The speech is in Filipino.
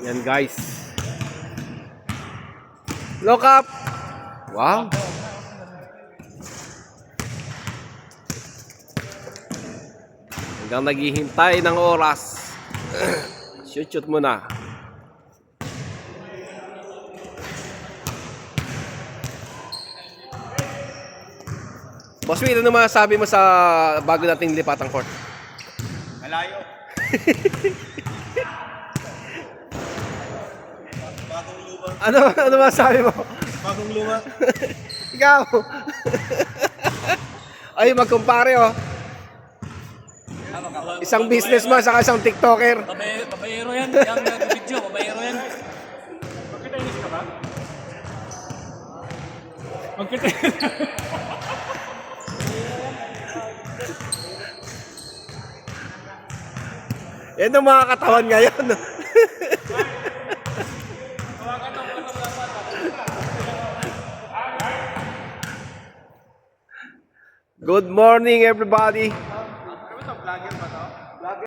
Yan guys. Lock up. Wow. Hanggang naghihintay ng oras. Shoot mo na. Boss Will, ano masasabi mo sa bago nating lipatang court? Malayo. Bagong luma. Ano masasabi mo? Bagong luma. Ikaw. Ay, magkumpare oh. Isang businessman saka isang TikToker. Babayero yan. Yung nag-video, babayero yan. Magkitainis ka ba? Magkitainis. Yan ang mga katawan ngayon. Good morning everybody. Ano ba ito? Vlogger ba ito?